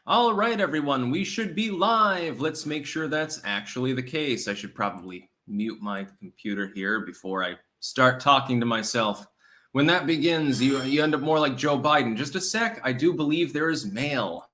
All right, everyone, we should be live. Let's make sure that's actually the case. I should probably mute my computer here before I start talking to myself. When that begins, you end up more like Joe Biden. Just a sec, I do believe there is mail.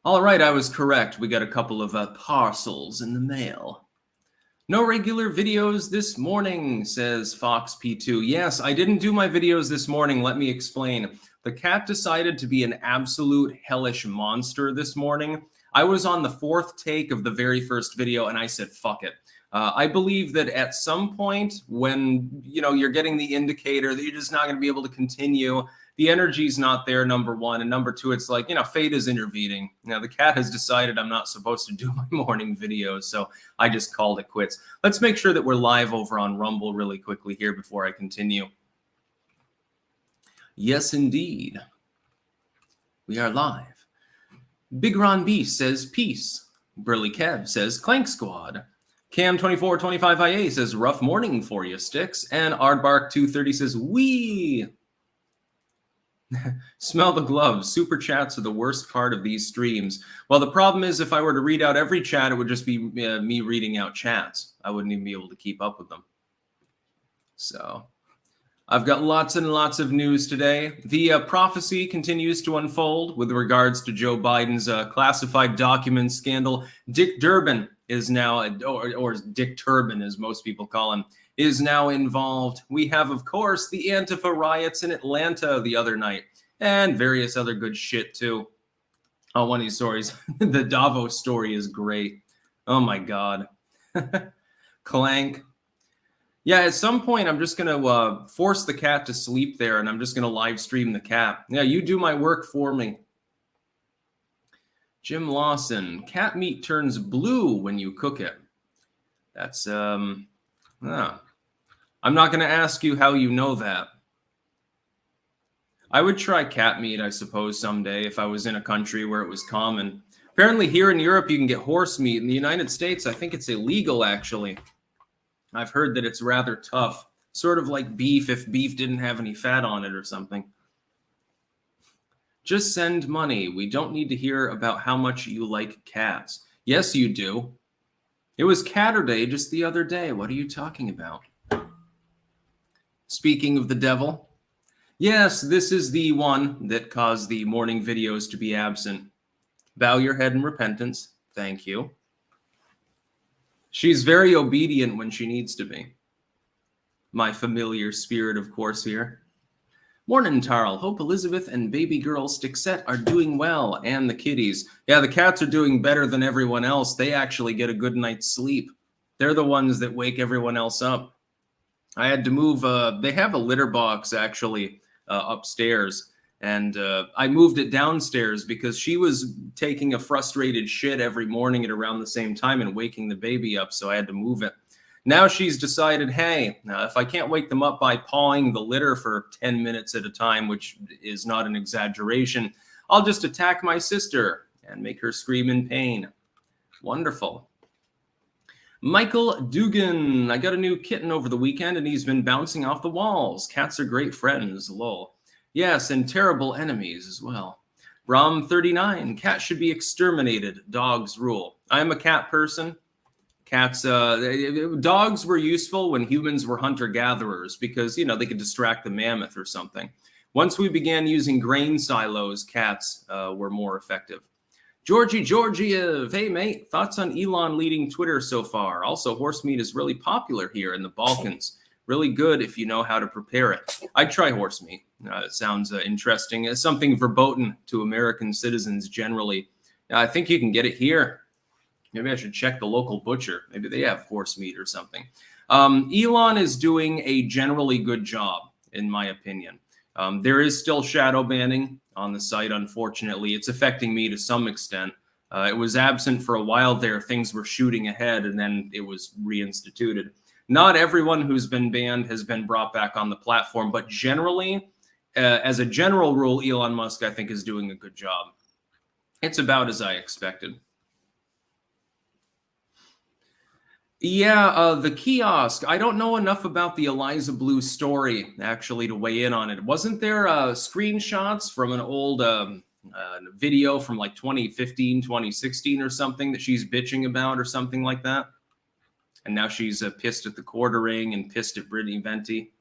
All right, I was correct. We got a couple of parcels in the mail. No regular videos this morning, says Fox P2. Yes, I didn't do my videos this morning. Let me explain. The cat decided to be an absolute hellish monster this morning. I was on the fourth take of the very first video, and I said, fuck it. I believe that at some point when, you're getting the indicator that you're just not going to be able to continue, the energy's not there, number one. And number two, it's like, fate is intervening. Now, the cat has decided I'm not supposed to do my morning videos, so I just called it quits. Let's make sure that we're live over on Rumble really quickly here before I continue. Yes, indeed. We are live. Big Ron B says peace. Burly Kev says Clank Squad. Cam2425IA says rough morning for you, Sticks. And Aardbark230 says wee. Smell the gloves. Super chats are the worst part of these streams. Well, the problem is if I were to read out every chat, it would just be me reading out chats. I wouldn't even be able to keep up with them. So I've got lots and lots of news today. The prophecy continues to unfold with regards to Joe Biden's classified documents scandal. Dick Durbin is now, or Dick Turban as most people call him, is now involved. We have, of course, the Antifa riots in Atlanta the other night and various other good shit too. Oh, one of these stories, the Davos story is great. Oh my God. Clank. Yeah, at some point, I'm just going to force the cat to sleep there, and I'm just going to live stream the cat. Yeah, you do my work for me. Jim Lawson, cat meat turns blue when you cook it. That's, I'm not going to ask you how you know that. I would try cat meat, I suppose, someday if I was in a country where it was common. Apparently here in Europe, you can get horse meat. In the United States, I think it's illegal, actually. I've heard that it's rather tough, sort of like beef if beef didn't have any fat on it or something. Just send money. We don't need to hear about how much you like cats. Yes, you do. It was Catterday just the other day. What are you talking about? Speaking of the devil, yes, this is the one that caused the morning videos to be absent. Bow your head in repentance. Thank you. She's very obedient when she needs to be. My familiar spirit, of course, here. Morning, Tarl. Hope Elizabeth and baby girl Stixette are doing well, and the kitties. Yeah, the cats are doing better than everyone else. They actually get a good night's sleep. They're the ones that wake everyone else up. I had to move. They have a litter box, actually, upstairs. And I moved it downstairs because she was taking a frustrated shit every morning at around the same time and waking the baby up, so I had to move it. Now she's decided, hey, if I can't wake them up by pawing the litter for 10 minutes at a time, which is not an exaggeration, I'll just attack my sister and make her scream in pain. Wonderful. Michael Dugan, I got a new kitten over the weekend and he's been bouncing off the walls. Cats are great friends, lol. Yes, and terrible enemies as well. Brom39, cats should be exterminated. Dogs rule. I'm a cat person. Cats, dogs were useful when humans were hunter-gatherers because, they could distract the mammoth or something. Once we began using grain silos, cats were more effective. Georgie Georgiev, hey mate, thoughts on Elon leading Twitter so far? Also, horse meat is really popular here in the Balkans. Really good if you know how to prepare it. I'd try horse meat. It sounds interesting. It's something verboten to American citizens generally. I think you can get it here. Maybe I should check the local butcher. Maybe they have horse meat or something. Elon is doing a generally good job, in my opinion. There is still shadow banning on the site, unfortunately. It's affecting me to some extent. It was absent for a while there. Things were shooting ahead, and then it was reinstituted. Not everyone who's been banned has been brought back on the platform, but generally, as a general rule, Elon Musk, I think, is doing a good job. It's about as I expected. Yeah, the kiosk. I don't know enough about the Eliza Blue story, actually, to weigh in on it. Wasn't there screenshots from an old video from like 2015, 2016 or something that she's bitching about or something like that? And now she's pissed at the quartering and pissed at Brittany Venti.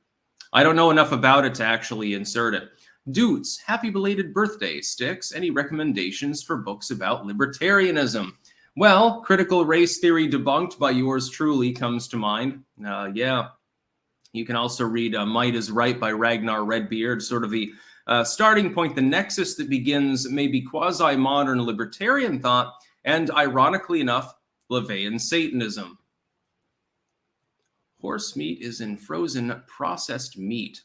I don't know enough about it to actually insert it. Dudes, happy belated birthday, Sticks. Any recommendations for books about libertarianism? Well, Critical Race Theory Debunked by yours truly comes to mind. Yeah. You can also read Might is Right by Ragnar Redbeard, sort of the starting point, the nexus that begins maybe quasi-modern libertarian thought and, ironically enough, LaVeyan Satanism. Horse meat is in frozen processed meat.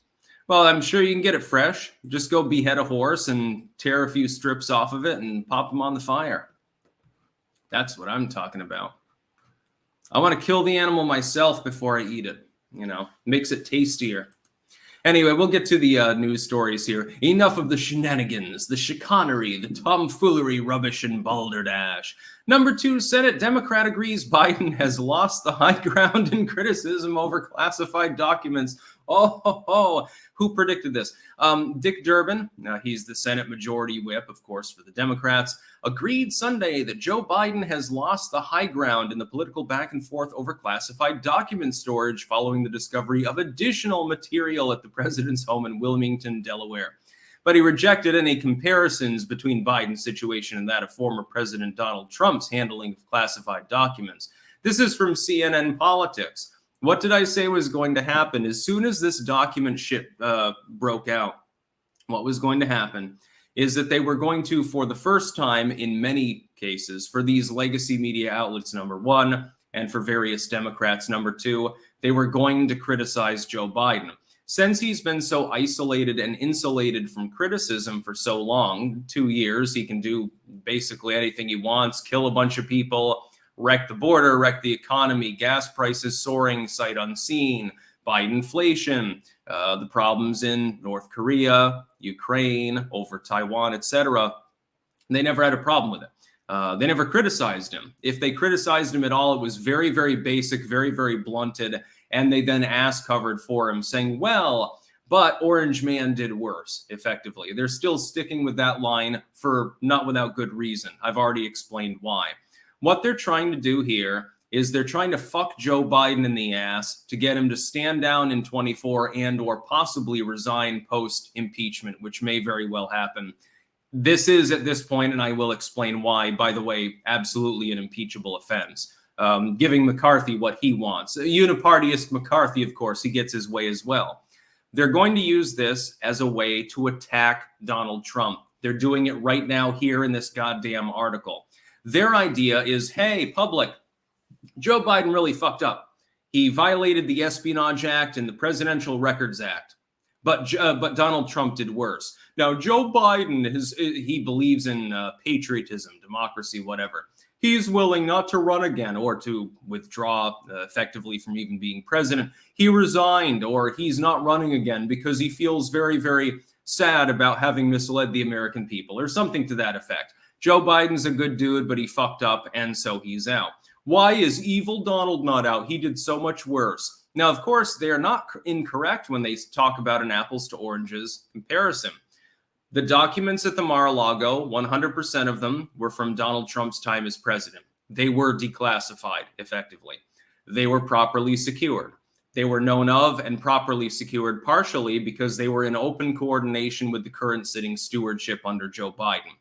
Well, I'm sure you can get it fresh. Just go behead a horse and tear a few strips off of it and pop them on the fire. That's what I'm talking about. I want to kill the animal myself before I eat it. You know, makes it tastier. Anyway, we'll get to the news stories here. Enough of the shenanigans, the chicanery, the tomfoolery, rubbish, and balderdash. Number 2, Senate Democrat agrees Biden has lost the high ground in criticism over classified documents. Oh, who predicted this? Dick Durbin, he's the Senate Majority Whip, of course, for the Democrats, agreed Sunday that Joe Biden has lost the high ground in the political back and forth over classified document storage following the discovery of additional material at the president's home in Wilmington, Delaware. But he rejected any comparisons between Biden's situation and that of former President Donald Trump's handling of classified documents. This is from CNN Politics. What did I say was going to happen? As soon as this document shit broke out, what was going to happen is that they were going to, for the first time in many cases, for these legacy media outlets, number 1, and for various Democrats, number 2, they were going to criticize Joe Biden. Since he's been so isolated and insulated from criticism for so long, 2 years, he can do basically anything he wants, kill a bunch of people, wreck the border, wreck the economy, gas prices soaring sight unseen, Bidenflation, the problems in North Korea, Ukraine, over Taiwan, etc. They never had a problem with it. They never criticized him. If they criticized him at all, it was very, very basic, very, very blunted, and they then ass covered for him, saying, well, but Orange Man did worse, effectively. They're still sticking with that line for not without good reason. I've already explained why. What they're trying to do here is they're trying to fuck Joe Biden in the ass to get him to stand down in 24 and or possibly resign post-impeachment, which may very well happen. This is, at this point, and I will explain why, by the way, absolutely an impeachable offense. Giving McCarthy what he wants. Unipartyist McCarthy, of course, he gets his way as well. They're going to use this as a way to attack Donald Trump. They're doing it right now here in this goddamn article. Their idea is, hey, public, Joe Biden really fucked up. He violated the Espionage Act and the Presidential Records Act. But Donald Trump did worse. Now, Joe Biden, he believes in patriotism, democracy, whatever. He's willing not to run again or to withdraw effectively from even being president. He resigned, or he's not running again because he feels very, very sad about having misled the American people, or something to that effect. Joe Biden's a good dude, but he fucked up, and so he's out. Why is evil Donald not out? He did so much worse. Now, of course, they are not incorrect when they talk about an apples to oranges comparison. The documents at the Mar-a-Lago, 100% of them were from Donald Trump's time as president. They were declassified, effectively. They were properly secured. They were known of and properly secured partially because they were in open coordination with the current sitting stewardship under Joe Biden.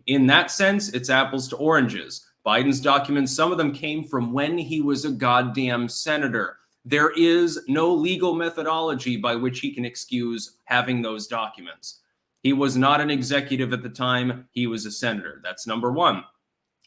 In that sense, it's apples to oranges. Biden's documents, some of them came from when he was a goddamn senator. There is no legal methodology by which he can excuse having those documents. He was not an executive at the time. He was a senator. That's number 1.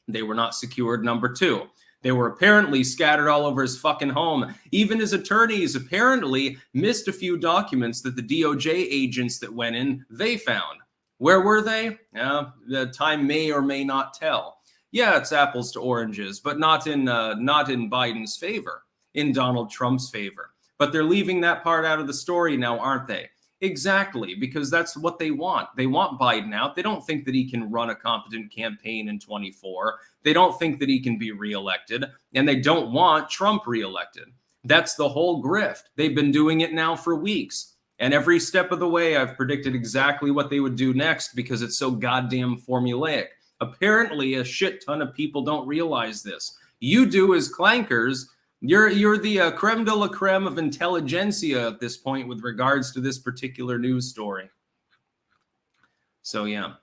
They were not secured. Number 2, They were apparently scattered all over his fucking home. Even his attorneys apparently missed a few documents that the DOJ agents that went in, they found. Where were they? The time may or may not tell. Yeah, it's apples to oranges, but not in Biden's favor, in Donald Trump's favor. But they're leaving that part out of the story now, aren't they? Exactly, because that's what they want. They want Biden out. They don't think that he can run a competent campaign in 24. They don't think that he can be reelected, and they don't want Trump reelected. That's the whole grift. They've been doing it now for weeks. And every step of the way, I've predicted exactly what they would do next because it's so goddamn formulaic. Apparently, a shit ton of people don't realize this. You do as clankers. You're the creme de la creme of intelligentsia at this point with regards to this particular news story. So, yeah.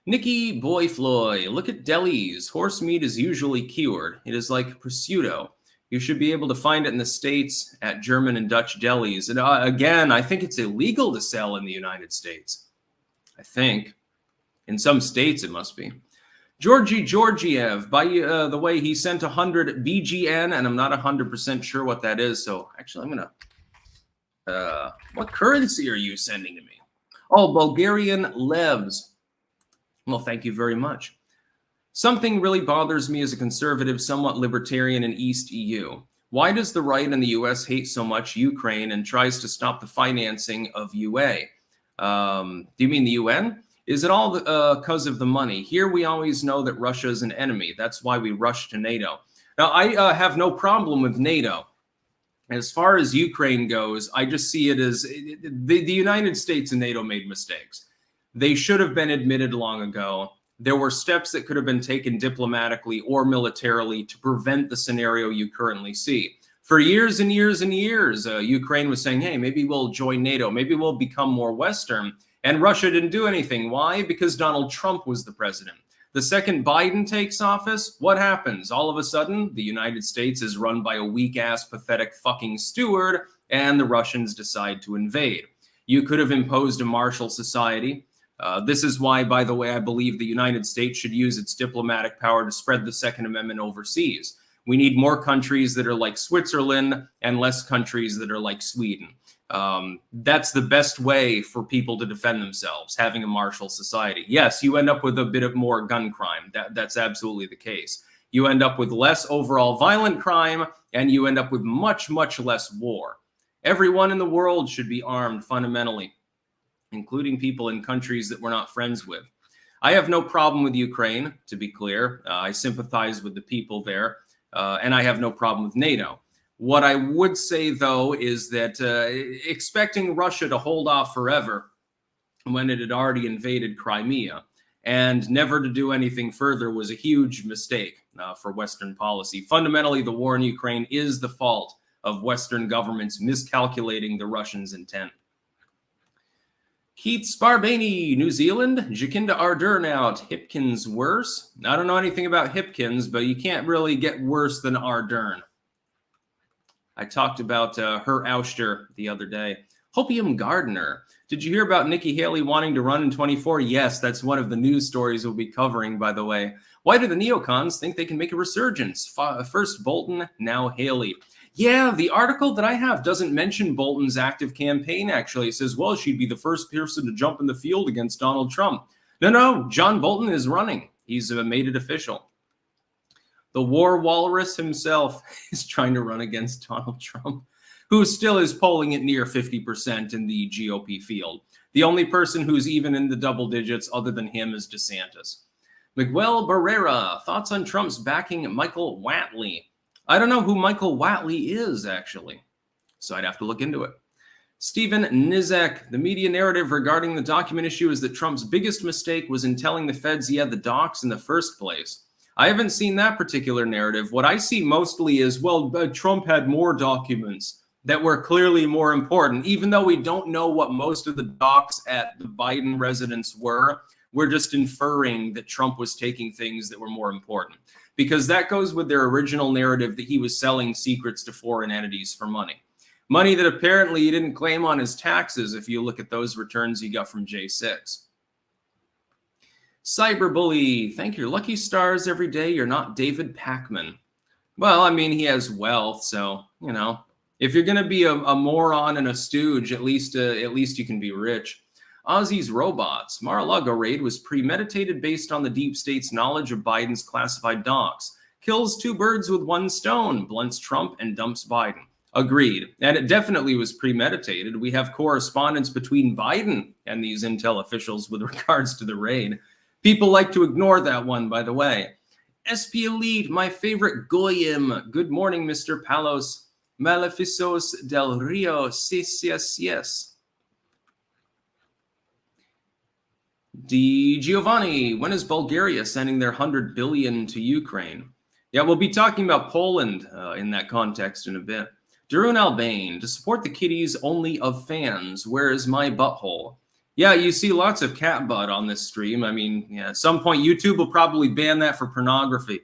Nikki Boyfloy, look at delis. Horse meat is usually cured. It is like prosciutto. You should be able to find it in the States at German and Dutch delis. And again, I think it's illegal to sell in the United States. I think. In some states, it must be. Georgie Georgiev, by the way, he sent 100 BGN, and I'm not 100% sure what that is. So actually, I'm going to... what currency are you sending to me? Oh, Bulgarian levs. Well, thank you very much. Something really bothers me as a conservative, somewhat libertarian in East EU. Why does the right in the US hate so much Ukraine and tries to stop the financing of UA? Do you mean the UN? Is it all because of the money? Here we always know that Russia is an enemy. That's why we rush to NATO. Now, I have no problem with NATO. As far as Ukraine goes, I just see it as the United States and NATO made mistakes. They should have been admitted long ago. There were steps that could have been taken diplomatically or militarily to prevent the scenario you currently see. For years and years and years, Ukraine was saying, hey, maybe we'll join NATO. Maybe we'll become more Western. And Russia didn't do anything. Why? Because Donald Trump was the president. The second Biden takes office, what happens? All of a sudden, the United States is run by a weak-ass, pathetic fucking steward, and the Russians decide to invade. You could have imposed a martial society. This is why, by the way, I believe the United States should use its diplomatic power to spread the Second Amendment overseas. We need more countries that are like Switzerland and less countries that are like Sweden. That's the best way for people to defend themselves, having a martial society. Yes, you end up with a bit of more gun crime. That's absolutely the case. You end up with less overall violent crime, and you end up with much, much less war. Everyone in the world should be armed fundamentally, including people in countries that we're not friends with. I have no problem with Ukraine, to be clear. I sympathize with the people there, and I have no problem with NATO. What I would say, though, is that expecting Russia to hold off forever when it had already invaded Crimea and never to do anything further was a huge mistake for Western policy. Fundamentally, the war in Ukraine is the fault of Western governments miscalculating the Russians' intent. Keith Sparbany, New Zealand, Jacinda Ardern out. Hipkins worse? I don't know anything about Hipkins, but you can't really get worse than Ardern. I talked about her ouster the other day. Hopium Gardner. Did you hear about Nikki Haley wanting to run in 24? Yes, that's one of the news stories we'll be covering, by the way. Why do the neocons think they can make a resurgence? First Bolton, now Haley. Yeah, the article that I have doesn't mention Bolton's active campaign, actually. It says, well, she'd be the first person to jump in the field against Donald Trump. No, John Bolton is running. He's made it official. The war walrus himself is trying to run against Donald Trump, who still is polling at near 50% in the GOP field. The only person who's even in the double digits other than him is DeSantis. Miguel Barrera, thoughts on Trump's backing Michael Whatley? I don't know who Michael Whatley is, actually, so I'd have to look into it. Stephen Nizek, the media narrative regarding the document issue is that Trump's biggest mistake was in telling the feds he had the docs in the first place. I haven't seen that particular narrative. What I see mostly is, well, Trump had more documents that were clearly more important. Even though we don't know what most of the docs at the Biden residence were, we're just inferring that Trump was taking things that were more important. Because that goes with their original narrative that he was selling secrets to foreign entities for money. Money that apparently he didn't claim on his taxes if you look at those returns he got from J6. Cyberbully, thank your lucky stars every day. You're not David Pakman. Well, I mean, he has wealth, so, you know, if you're going to be a moron and a stooge, at least you can be rich. Aussie's robots. Mar-a-Lago raid was premeditated based on the deep state's knowledge of Biden's classified docs. Kills two birds with one stone, blunts Trump and dumps Biden. Agreed. And it definitely was premeditated. We have correspondence between Biden and these intel officials with regards to the raid. People like to ignore that one, by the way. SP Elite, my favorite Goyim. Good morning, Mr. Palos. Maleficos del Rio, yes. Di Giovanni, when is Bulgaria sending their 100 billion to Ukraine? Yeah, we'll be talking about Poland in that context in a bit. Darun Albane, to support the kitties only of fans. Where is my butthole? Yeah, you see lots of cat butt on this stream. I mean, yeah, at some point YouTube will probably ban that for pornography.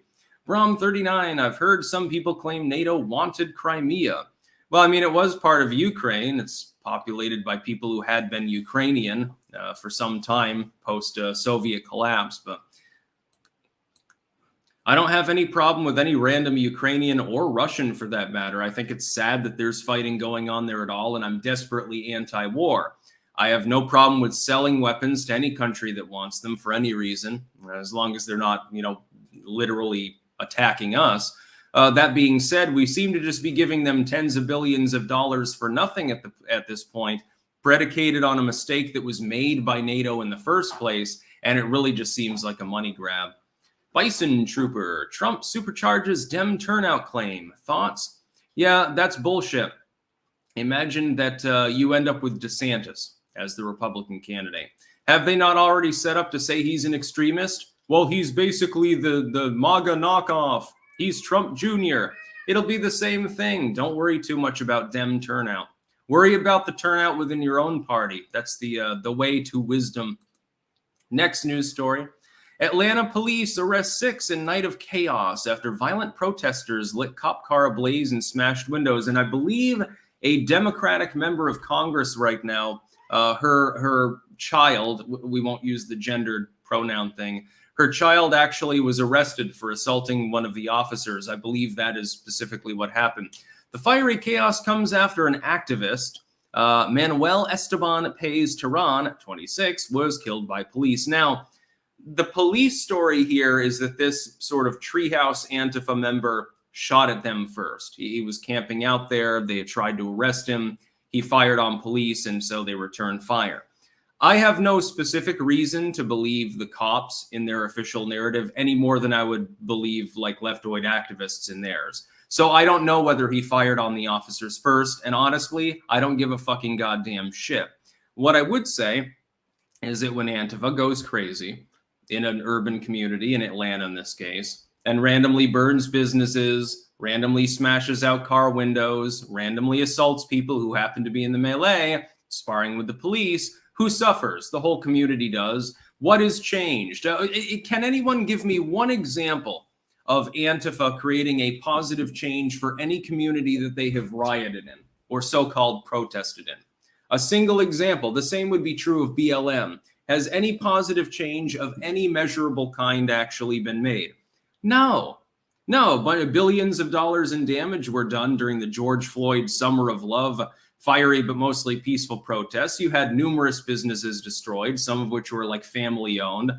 Brom39, I've heard some people claim NATO wanted Crimea. Well, I mean, it was part of Ukraine. It's populated by people who had been Ukrainian for some time post-Soviet collapse. But I don't have any problem with any random Ukrainian or Russian for that matter. I think it's sad that there's fighting going on there at all, and I'm desperately anti-war. I have no problem with selling weapons to any country that wants them for any reason, as long as they're not, you know, literally attacking us. That being said, we seem to just be giving them tens of billions of dollars for nothing at this point, predicated on a mistake that was made by NATO in the first place, and it really just seems like a money grab. Bison Trooper, Trump supercharges Dem turnout claim. Thoughts? Yeah, that's bullshit. Imagine that you end up with DeSantis as the Republican candidate. Have they not already set up to say he's an extremist? Well, he's basically the MAGA knockoff. He's Trump Jr. It'll be the same thing. Don't worry too much about Dem turnout. Worry about the turnout within your own party. That's the way to wisdom. Next news story. Atlanta police arrest 6 in night of chaos after violent protesters lit cop car ablaze and smashed windows. And I believe a Democratic member of Congress right now, her child, we won't use the gendered pronoun thing, her child actually was arrested for assaulting one of the officers. I believe that is specifically what happened. The fiery chaos comes after an activist, Manuel Esteban Pais Terán, 26, was killed by police. Now, the police story here is that this sort of treehouse Antifa member shot at them first. He was camping out there. They had tried to arrest him. He fired on police, and so they returned fire. I have no specific reason to believe the cops in their official narrative any more than I would believe like leftoid activists in theirs. So I don't know whether he fired on the officers first, and honestly, I don't give a fucking goddamn shit. What I would say is that when Antifa goes crazy in an urban community, in Atlanta in this case, and randomly burns businesses, randomly smashes out car windows, randomly assaults people who happen to be in the melee, sparring with the police, who suffers? The whole community does. What has changed? Can anyone give me one example of Antifa creating a positive change for any community that they have rioted in or so-called protested in? A single example. The same would be true of BLM. Has any positive change of any measurable kind actually been made? No, but billions of dollars in damage were done during the George Floyd Summer of Love, fiery but mostly peaceful protests. You had numerous businesses destroyed, some of which were like family owned.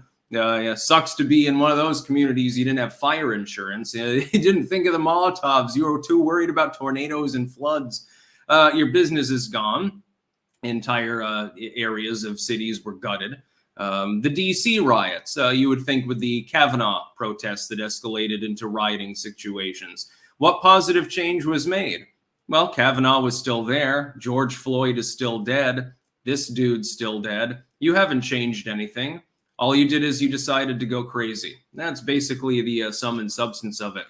Sucks to be in one of those communities. You didn't have fire insurance. You didn't think of the Molotovs. You were too worried about tornadoes and floods. Your business is gone. Entire areas of cities were gutted. The DC riots, you would think with the Kavanaugh protests that escalated into rioting situations. What positive change was made? Well, Kavanaugh was still there. George Floyd is still dead. This dude's still dead. You haven't changed anything. All you did is you decided to go crazy. That's basically the sum and substance of it.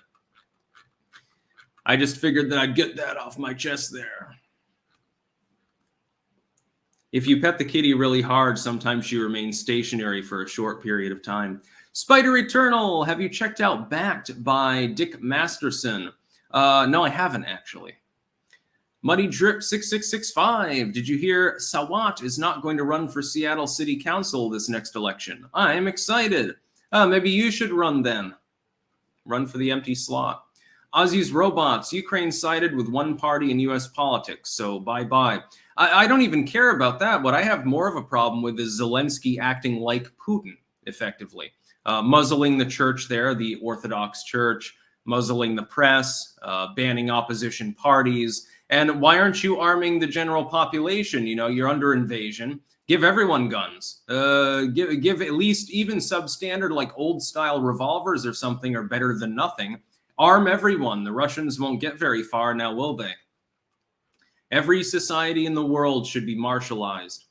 I just figured that I'd get that off my chest there. If you pet the kitty really hard, sometimes she remains stationary for a short period of time. Spider Eternal, have you checked out Backed by Dick Masterson? No, I haven't actually. Muddy Drip 6665, did you hear Sawat is not going to run for Seattle City Council this next election? I'm excited. Maybe you should run then. Run for the empty slot. Ozzy's robots. Ukraine sided with one party in U.S. politics, so bye-bye. I don't even care about that. What I have more of a problem with is Zelensky acting like Putin, effectively. Muzzling the church there, the Orthodox Church, muzzling the press, banning opposition parties. And why aren't you arming the general population? You know, you're under invasion. Give everyone guns. Give at least even substandard, like old-style revolvers or something are better than nothing. Arm everyone. The Russians won't get very far now, will they? Every society in the world should be martialized.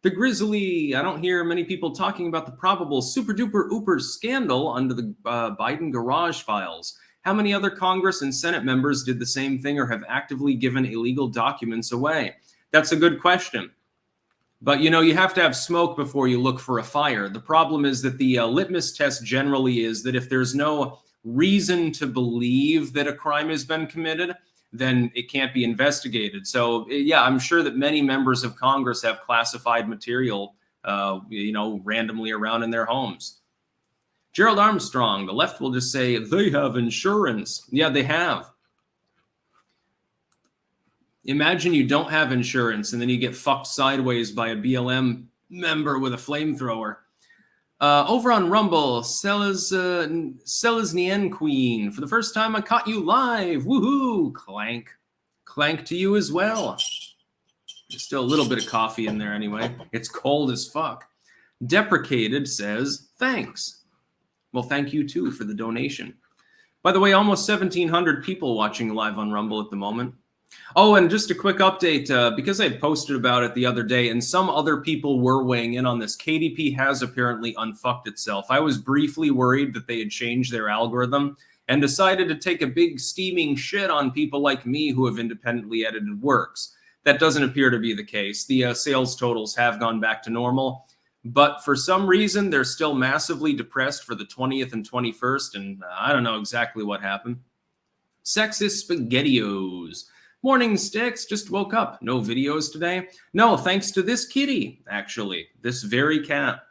The Grizzly, I don't hear many people talking about the probable super-duper-ooper scandal under the Biden garage files. How many other Congress and Senate members did the same thing or have actively given illegal documents away? That's a good question. But, you know, you have to have smoke before you look for a fire. The problem is that the litmus test generally is that if there's no reason to believe that a crime has been committed, then it can't be investigated. So, yeah, I'm sure that many members of Congress have classified material, you know, randomly around in their homes. Gerald Armstrong, the left will just say, they have insurance. Yeah, they have. Imagine you don't have insurance and then you get fucked sideways by a BLM member with a flamethrower. Over on Rumble, Selesnien Queen. For the first time, I caught you live. Woohoo! Clank. Clank to you as well. There's still a little bit of coffee in there anyway. It's cold as fuck. Deprecated says, thanks. Well, thank you too for the donation. By the way, almost 1,700 people watching live on Rumble at the moment. Oh, and just a quick update, because I posted about it the other day, and some other people were weighing in on this. KDP has apparently unfucked itself. I was briefly worried that they had changed their algorithm and decided to take a big steaming shit on people like me who have independently edited works. That doesn't appear to be the case. The sales totals have gone back to normal, but for some reason, they're still massively depressed for the 20th and 21st, and I don't know exactly what happened. Sexist SpaghettiOs. Morning, Sticks. Just woke up. No videos today. No, thanks to this kitty, actually. This very cat.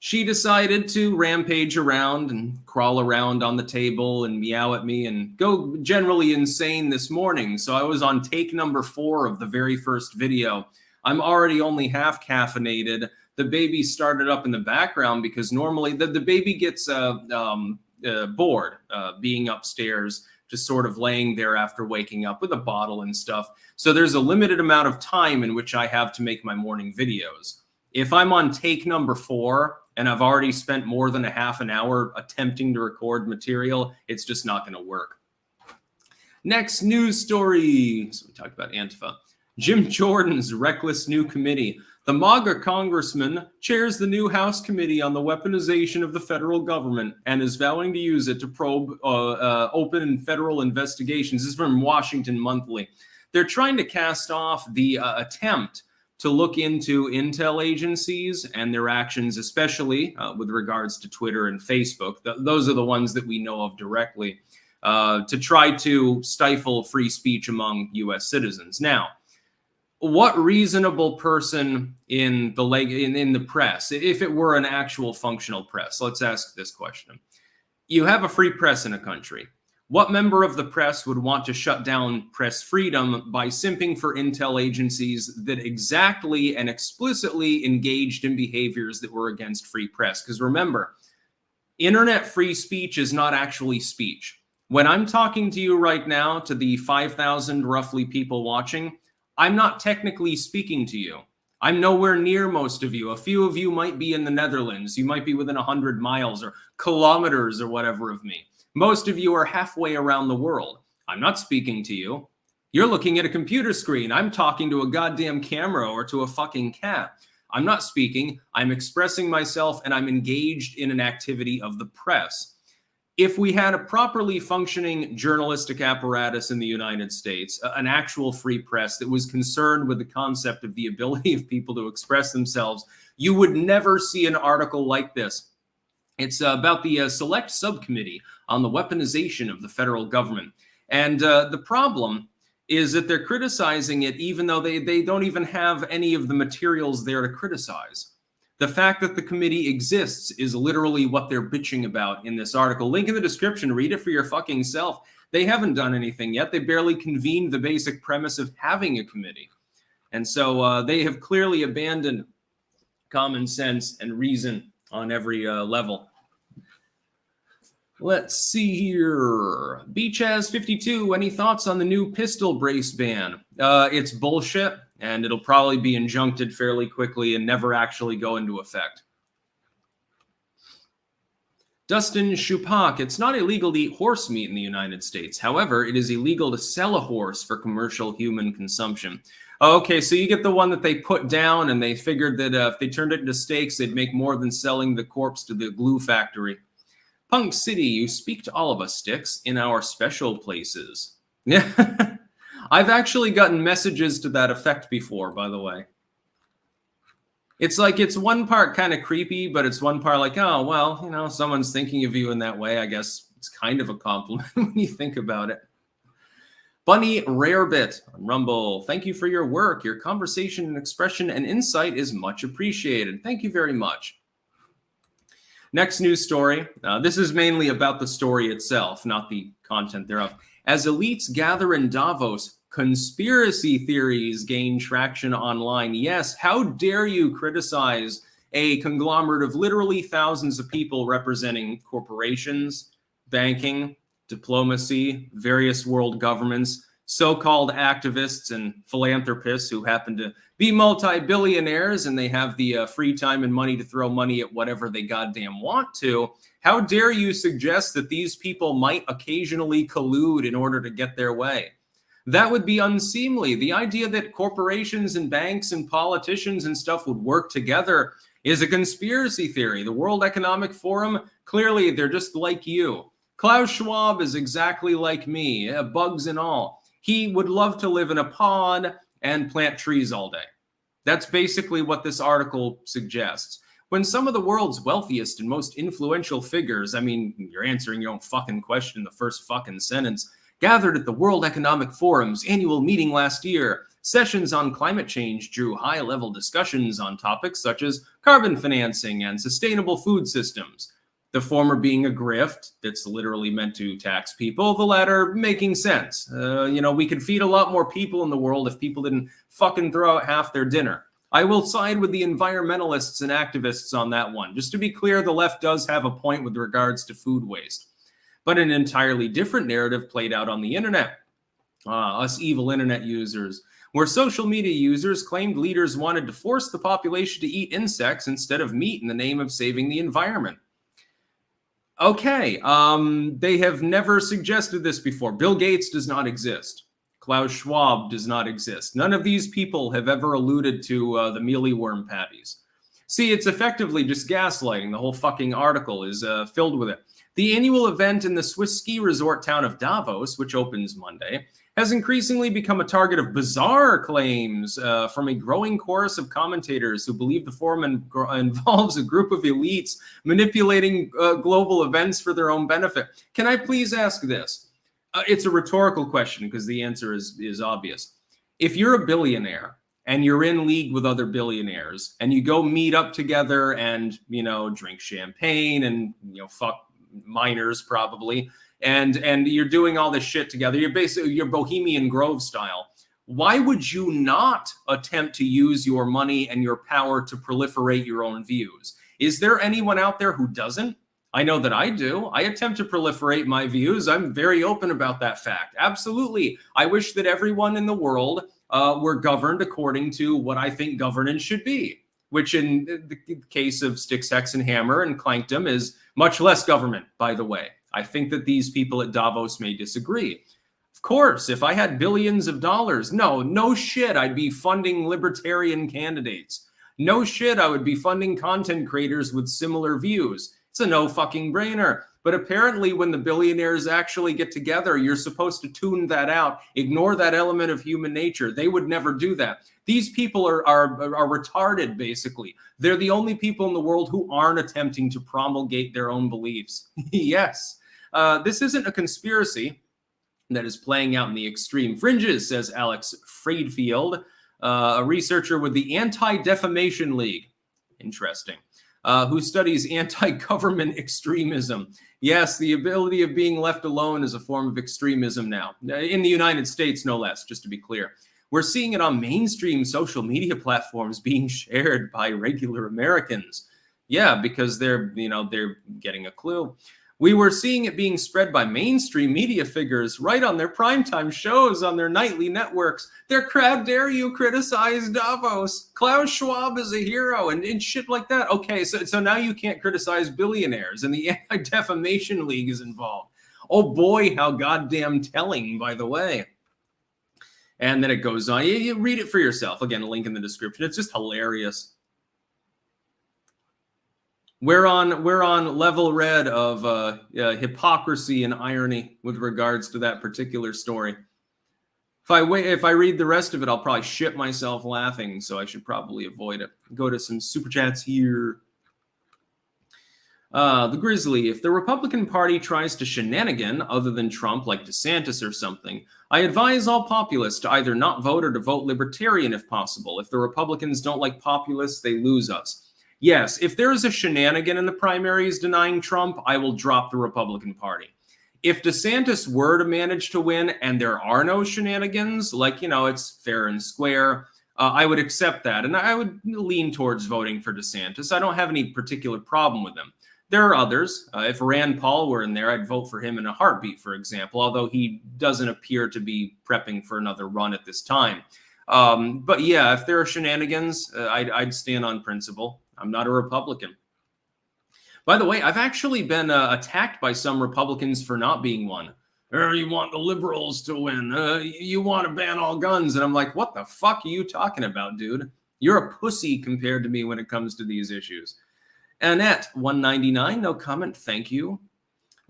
She decided to rampage around and crawl around on the table and meow at me and go generally insane this morning. So I was on take number 4 of the very first video. I'm already only half caffeinated. The baby started up in the background because normally the baby gets bored being upstairs, just sort of laying there after waking up with a bottle and stuff. So there's a limited amount of time in which I have to make my morning videos. If I'm on take number 4 and I've already spent more than a half an hour attempting to record material, it's just not going to work. Next news story. So we talked about Antifa. Jim Jordan's reckless new committee. The MAGA congressman chairs the new House Committee on the Weaponization of the Federal Government and is vowing to use it to probe open federal investigations. This is from Washington Monthly. They're trying to cast off the attempt to look into intel agencies and their actions, especially with regards to Twitter and Facebook. Those are the ones that we know of directly, to try to stifle free speech among U.S. citizens. Now, what reasonable person in the press, if it were an actual functional press, let's ask this question. You have a free press in a country. What member of the press would want to shut down press freedom by simping for intel agencies that exactly and explicitly engaged in behaviors that were against free press? Because remember, internet free speech is not actually speech. When I'm talking to you right now, to the 5,000 roughly people watching, I'm not technically speaking to you. I'm nowhere near most of you. A few of you might be in the Netherlands. You might be within 100 miles or kilometers or whatever of me. Most of you are halfway around the world. I'm not speaking to you. You're looking at a computer screen. I'm talking to a goddamn camera or to a fucking cat. I'm not speaking. I'm expressing myself and I'm engaged in an activity of the press. If we had a properly functioning journalistic apparatus in the United States, an actual free press that was concerned with the concept of the ability of people to express themselves, you would never see an article like this. It's about the Select Subcommittee on the Weaponization of the Federal Government. And the problem is that they're criticizing it even though they don't even have any of the materials there to criticize. The fact that the committee exists is literally what they're bitching about in this article. Link in the description. Read it for your fucking self. They haven't done anything yet. They barely convened the basic premise of having a committee. And so they have clearly abandoned common sense and reason on every level. Let's see here. Beachaz52, any thoughts on the new pistol brace ban? It's bullshit, and it'll probably be injuncted fairly quickly and never actually go into effect. Dustin Shupak, it's not illegal to eat horse meat in the United States. However, it is illegal to sell a horse for commercial human consumption. Okay, so you get the one that they put down, and they figured that if they turned it into steaks, they'd make more than selling the corpse to the glue factory. Punk City, you speak to all of us, Sticks, in our special places. Yeah, I've actually gotten messages to that effect before, by the way. It's like, it's one part kind of creepy, but it's one part like, oh, well, you know, someone's thinking of you in that way. I guess it's kind of a compliment when you think about it. Bunny Rarebit on Rumble, thank you for your work. Your conversation and expression and insight is much appreciated. Thank you very much. Next news story. This is mainly about the story itself, not the content thereof. As elites gather in Davos, conspiracy theories gain traction online. Yes, how dare you criticize a conglomerate of literally thousands of people representing corporations, banking, diplomacy, various world governments, so-called activists and philanthropists who happen to be multi-billionaires and they have the free time and money to throw money at whatever they goddamn want to. How dare you suggest that these people might occasionally collude in order to get their way? That would be unseemly. The idea that corporations and banks and politicians and stuff would work together is a conspiracy theory. The World Economic Forum, clearly they're just like you. Klaus Schwab is exactly like me, bugs and all. He would love to live in a pod and plant trees all day. That's basically what this article suggests. When some of the world's wealthiest and most influential figures, I mean, you're answering your own fucking question in the first fucking sentence, gathered at the World Economic Forum's annual meeting last year, sessions on climate change drew high-level discussions on topics such as carbon financing and sustainable food systems. The former being a grift that's literally meant to tax people, the latter making sense. You know, we could feed a lot more people in the world if people didn't fucking throw out half their dinner. I will side with the environmentalists and activists on that one. Just to be clear, the left does have a point with regards to food waste. But an entirely different narrative played out on the internet. Us evil internet users, where social media users claimed leaders wanted to force the population to eat insects instead of meat in the name of saving the environment. Okay, they have never suggested this before. Bill Gates does not exist. Klaus Schwab does not exist. None of these people have ever alluded to the mealyworm patties. See, it's effectively just gaslighting. The whole fucking article is filled with it. The annual event in the Swiss ski resort town of Davos, which opens Monday, has increasingly become a target of bizarre claims from a growing chorus of commentators who believe the forum involves a group of elites manipulating global events for their own benefit. Can I please ask this? It's a rhetorical question because the answer is obvious. If you're a billionaire and you're in league with other billionaires and you go meet up together and, you know, drink champagne and, you know, fuck minors probably, and you're doing all this shit together, you're Bohemian Grove style, why would you not attempt to use your money and your power to proliferate your own views? Is there anyone out there who doesn't? I know that I do. I attempt to proliferate my views. I'm very open about that fact. Absolutely. I wish that everyone in the world were governed according to what I think governance should be, which in the case of Sticks, Hex, and Hammer and Clankdom is much less government, by the way. I think that these people at Davos may disagree. Of course, if I had billions of dollars, no shit, I'd be funding libertarian candidates. No shit, I would be funding content creators with similar views. It's a no fucking brainer. But apparently when the billionaires actually get together, you're supposed to tune that out, ignore that element of human nature. They would never do that. These people are retarded, basically. They're the only people in the world who aren't attempting to promulgate their own beliefs. Yes. This isn't a conspiracy that is playing out in the extreme fringes, says Alex Friedfield, a researcher with the Anti-Defamation League. Interesting. Who studies anti-government extremism. Yes, the ability of being left alone is a form of extremism now. In the United States, no less, just to be clear. We're seeing it on mainstream social media platforms being shared by regular Americans. Yeah, because they're getting a clue. We were seeing it being spread by mainstream media figures right on their primetime shows on their nightly networks. How dare you criticize Davos? Klaus Schwab is a hero and shit like that. Okay, so now you can't criticize billionaires and the Anti-Defamation League is involved. Oh boy, how goddamn telling, by the way. And then it goes on. You read it for yourself. Again, a link in the description. It's just hilarious. We're on level red of hypocrisy and irony with regards to that particular story. If I read the rest of it, I'll probably shit myself laughing, so I should probably avoid it. Go to some super chats here. The Grizzly, if the Republican Party tries to shenanigan other than Trump, like DeSantis or something, I advise all populists to either not vote or to vote Libertarian if possible. If the Republicans don't like populists, they lose us. Yes, if there is a shenanigan in the primaries denying Trump, I will drop the Republican Party. If DeSantis were to manage to win and there are no shenanigans, like, it's fair and square, I would accept that. And I would lean towards voting for DeSantis. I don't have any particular problem with him. There are others. If Rand Paul were in there, I'd vote for him in a heartbeat, for example, although he doesn't appear to be prepping for another run at this time. But yeah, if there are shenanigans, I'd stand on principle. I'm not a Republican. By the way, I've actually been attacked by some Republicans for not being one. You want the liberals to win. You want to ban all guns. And I'm like, what the fuck are you talking about, dude? You're a pussy compared to me when it comes to these issues. Annette, 199, no comment, thank you.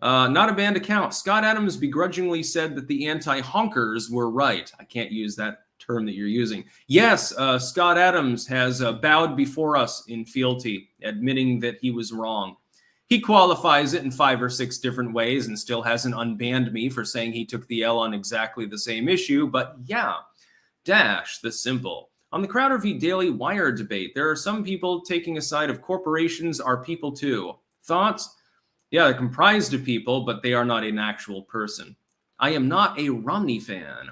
Not a banned account. Scott Adams begrudgingly said that the anti-honkers were right. I can't use that term that you're using. Yes, Scott Adams has bowed before us in fealty, admitting that he was wrong. He qualifies it in 5 or 6 different ways and still hasn't unbanned me for saying he took the L on exactly the same issue. But yeah, Dash, the simple. On the Crowder v. Daily Wire debate, there are some people taking a side of corporations are people too. Thoughts? Yeah, they're comprised of people, but they are not an actual person. I am not a Romney fan.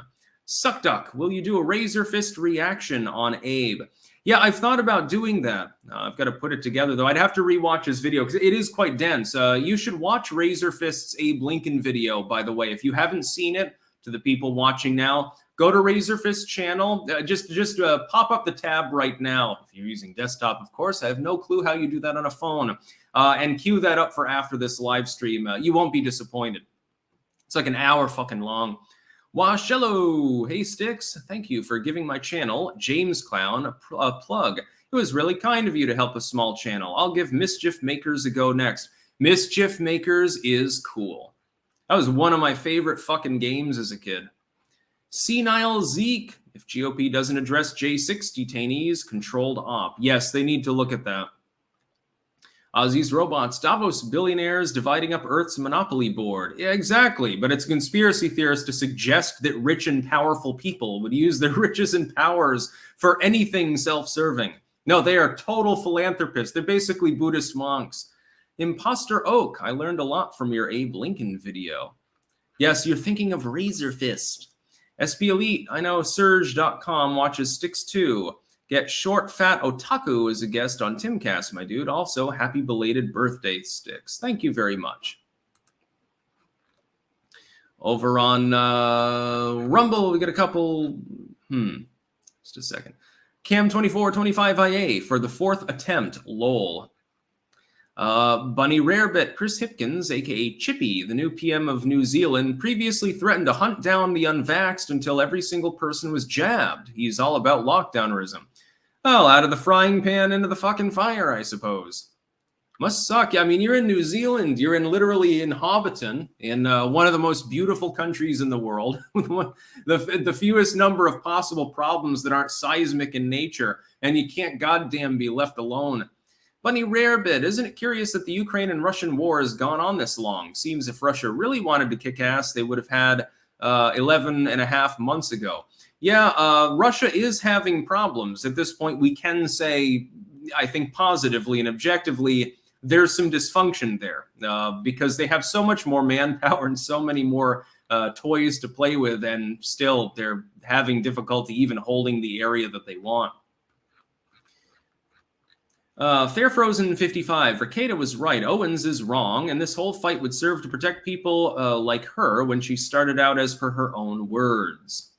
Suckduck, will you do a razor fist reaction on Abe? Yeah, I've thought about doing that. I've got to put it together, though. I'd have to rewatch his video because it is quite dense. You should watch Razor Fist's Abe Lincoln video, by the way. If you haven't seen it, to the people watching now, go to Razor Fist's channel. Just pop up the tab right now. If you're using desktop, of course. I have no clue how you do that on a phone. And queue that up for after this live stream. You won't be disappointed. It's like an hour fucking long. Washello, hey Sticks, thank you for giving my channel, James Clown, a plug. It was really kind of you to help a small channel. I'll give Mischief Makers a go next. Mischief Makers is cool. That was one of my favorite fucking games as a kid. Senile Zeke, if GOP doesn't address J6 detainees, controlled op. Yes, they need to look at that. Ozzy's Robots, Davos billionaires dividing up Earth's monopoly board. Yeah, exactly. But it's a conspiracy theorist to suggest that rich and powerful people would use their riches and powers for anything self-serving. No, they are total philanthropists. They're basically Buddhist monks. Imposter Oak, I learned a lot from your Abe Lincoln video. Yes, you're thinking of Razor Fist. SP Elite, I know Surge.com watches Sticks too. Get Short Fat Otaku as a guest on Timcast, my dude. Also, happy belated birthday, Sticks. Thank you very much. Over on Rumble, we got a couple. Just a second. Cam2425IA for the 4th attempt. LOL. Bunny Rarebit, Chris Hipkins, a.k.a. Chippy, the new PM of New Zealand, previously threatened to hunt down the unvaxxed until every single person was jabbed. He's all about lockdownerism. Well, out of the frying pan into the fucking fire, I suppose. Must suck. I mean, you're in New Zealand. You're literally in Hobbiton, in one of the most beautiful countries in the world, with the fewest number of possible problems that aren't seismic in nature, and you can't goddamn be left alone. Bunny Rarebit, isn't it curious that the Ukraine and Russian war has gone on this long? Seems if Russia really wanted to kick ass, they would have had 11 and a half months ago. Yeah, Russia is having problems. At this point, we can say I think positively and objectively, there's some dysfunction there because they have so much more manpower and so many more toys to play with, and still they're having difficulty even holding the area that they want. Fair Frozen 55, Ricada was right. Owens is wrong, and this whole fight would serve to protect people like her when she started out, as per her own words.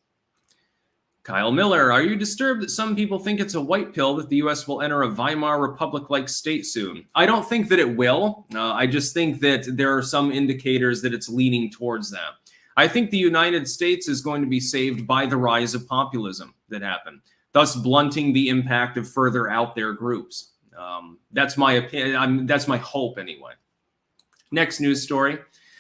Kyle Miller, are you disturbed that some people think it's a white pill that the U.S. will enter a Weimar Republic-like state soon? I don't think that it will. I just think that there are some indicators that it's leaning towards that. I think the United States is going to be saved by the rise of populism that happened, thus blunting the impact of further out there groups. That's my opinion. That's my hope anyway. Next news story.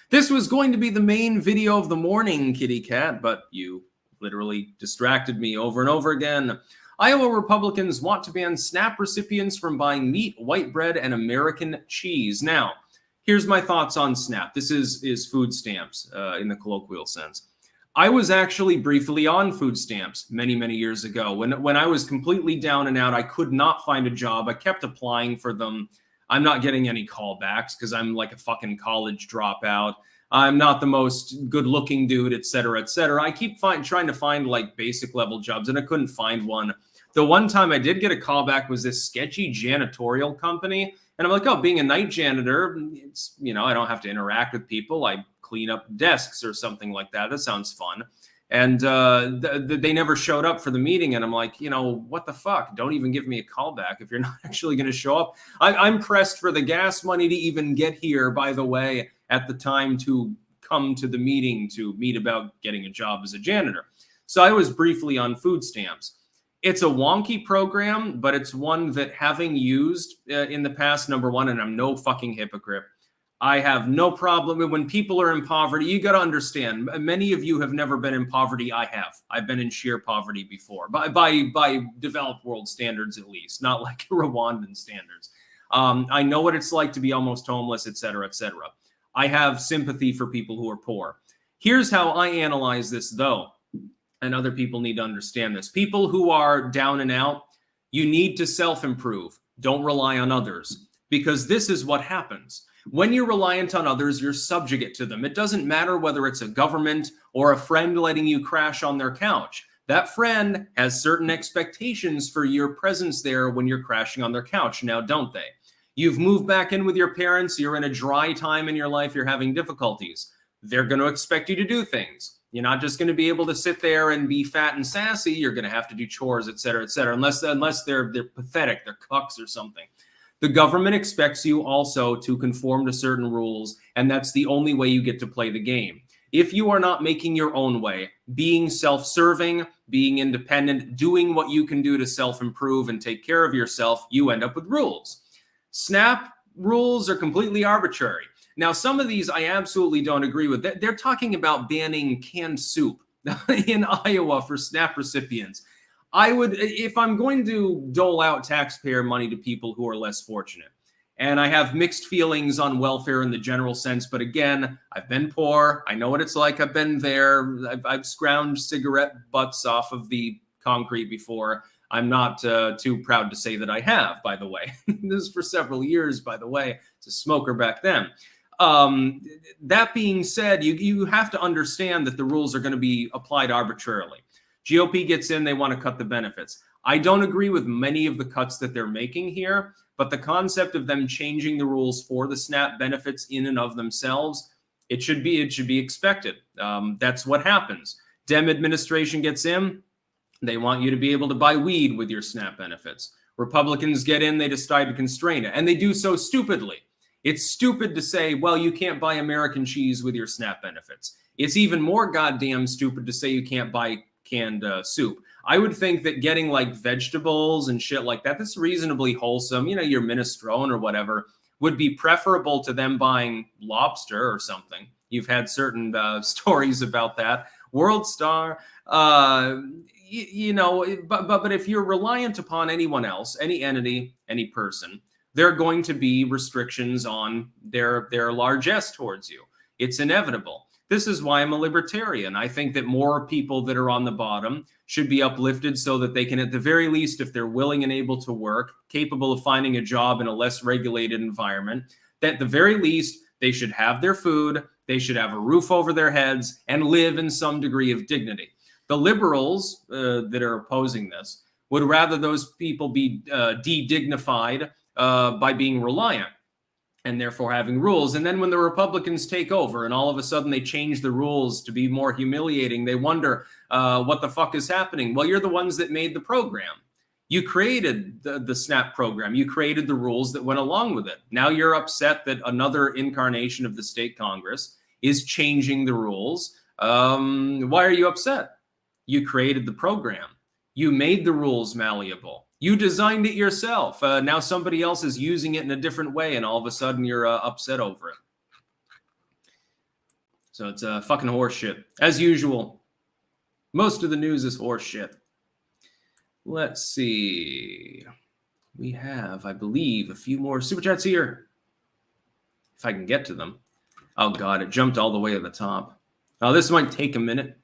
This was going to be the main video of the morning, Kitty Cat, but you literally distracted me over and over again. Iowa Republicans want to ban SNAP recipients from buying meat, white bread, and American cheese. Now, here's my thoughts on SNAP. This is food stamps in the colloquial sense. I was actually briefly on food stamps many, many years ago. When I was completely down and out, I could not find a job. I kept applying for them. I'm not getting any callbacks because I'm like a fucking college dropout. I'm not the most good-looking dude, et cetera, et cetera. I keep trying to find like basic level jobs, and I couldn't find one. The one time I did get a callback was this sketchy janitorial company. And I'm like, oh, being a night janitor, it's, you know, I don't have to interact with people. I clean up desks or something like that. That sounds fun. And they never showed up for the meeting. And I'm like, you know, what the fuck? Don't even give me a call back if you're not actually going to show up. I'm pressed for the gas money to even get here, by the way, at the time to come to the meeting to meet about getting a job as a janitor. So I was briefly on food stamps. It's a wonky program, but it's one that, having used in the past, number one, and I'm no fucking hypocrite, I have no problem when people are in poverty. You got to understand, many of you have never been in poverty. I have. I've been in sheer poverty before, by developed world standards, at least, not like Rwandan standards. I know what it's like to be almost homeless, et cetera, et cetera. I have sympathy for people who are poor. Here's how I analyze this, though, and other people need to understand this. People who are down and out, you need to self-improve. Don't rely on others, because this is what happens. When you're reliant on others, you're subjugate to them. It doesn't matter whether it's a government or a friend letting you crash on their couch. That friend has certain expectations for your presence there when you're crashing on their couch now, don't they? You've moved back in with your parents. You're in a dry time in your life. You're having difficulties. They're going to expect you to do things. You're not just going to be able to sit there and be fat and sassy. You're going to have to do chores, et cetera, unless they're pathetic, they're cucks or something. The government expects you also to conform to certain rules, and that's the only way you get to play the game. If you are not making your own way, being self-serving, being independent, doing what you can do to self-improve and take care of yourself, you end up with rules. SNAP rules are completely arbitrary. Now, some of these I absolutely don't agree with. They're talking about banning canned soup in Iowa for SNAP recipients. I would, if I'm going to dole out taxpayer money to people who are less fortunate, and I have mixed feelings on welfare in the general sense, but again, I've been poor. I know what it's like. I've been there. I've scrounged cigarette butts off of the concrete before. I'm not too proud to say that I have, by the way. This is for several years, by the way. It's a smoker back then. That being said, you have to understand that the rules are going to be applied arbitrarily. GOP gets in, they want to cut the benefits. I don't agree with many of the cuts that they're making here, but the concept of them changing the rules for the SNAP benefits in and of themselves, it should be expected. That's what happens. Dem administration gets in, they want you to be able to buy weed with your SNAP benefits. Republicans get in, they decide to constrain it, and they do so stupidly. It's stupid to say, well, you can't buy American cheese with your SNAP benefits. It's even more goddamn stupid to say you can't buy canned soup. I would think that getting like vegetables and shit like that, that's reasonably wholesome, you know, your minestrone or whatever, would be preferable to them buying lobster or something. You've had certain stories about that. World Star, you know, but if you're reliant upon anyone else, any entity, any person, there are going to be restrictions on their largesse towards you. It's inevitable. This is why I'm a libertarian. I think that more people that are on the bottom should be uplifted so that they can, at the very least, if they're willing and able to work, capable of finding a job in a less regulated environment, that at the very least, they should have their food, they should have a roof over their heads, and live in some degree of dignity. The liberals that are opposing this would rather those people be de-dignified by being reliant and therefore having rules. And then when the Republicans take over and all of a sudden they change the rules to be more humiliating, they wonder what the fuck is happening. Well, you're the ones that made the program. You created the SNAP program. You created the rules that went along with it. Now you're upset that another incarnation of the state Congress is changing the rules. Why are you upset? You created the program. You made the rules malleable. You designed it yourself. Now somebody else is using it in a different way, and all of a sudden you're upset over it. So it's fucking horse shit. As usual, most of the news is horse shit. Let's see. We have, I believe, a few more super chats here. If I can get to them. Oh, God, it jumped all the way to the top. Oh, this might take a minute.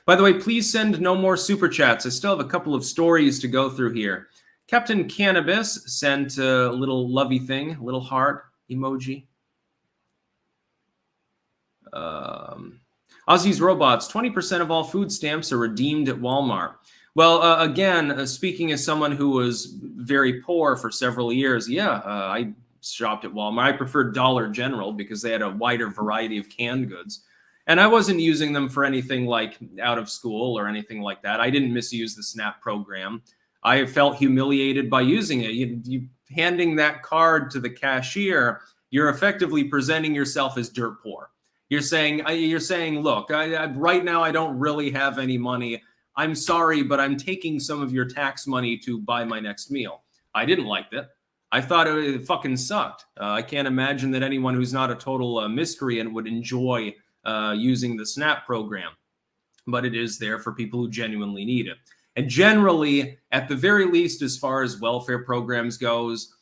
By the way, please send no more super chats. I still have a couple of stories to go through here. Captain Cannabis sent a little lovey thing, a little heart emoji. Aussie's Robots, 20% of all food stamps are redeemed at Walmart. Well, again, speaking as someone who was very poor for several years, I shopped at Walmart. I preferred Dollar General because they had a wider variety of canned goods. And I wasn't using them for anything like out of school or anything like that. I didn't misuse the SNAP program. I felt humiliated by using it. You handing that card to the cashier, you're effectively presenting yourself as dirt poor. You're saying, look, right now I don't really have any money. I'm sorry, but I'm taking some of your tax money to buy my next meal. I didn't like that. I thought it fucking sucked. I can't imagine that anyone who's not a total miscreant would enjoy using the SNAP program, but it is there for people who genuinely need it. And generally, at the very least, as far as welfare programs goes,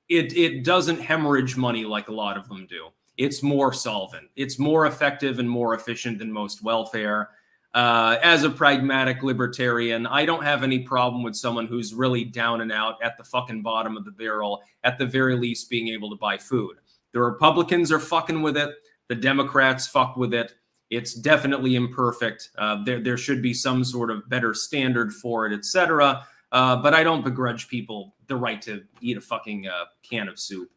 it doesn't hemorrhage money like a lot of them do. It's more solvent. It's more effective and more efficient than most welfare. As a pragmatic libertarian, I don't have any problem with someone who's really down and out at the fucking bottom of the barrel, at the very least being able to buy food. The Republicans are fucking with it. The Democrats fuck with it. It's definitely imperfect. There should be some sort of better standard for it, etc. But I don't begrudge people the right to eat a fucking can of soup.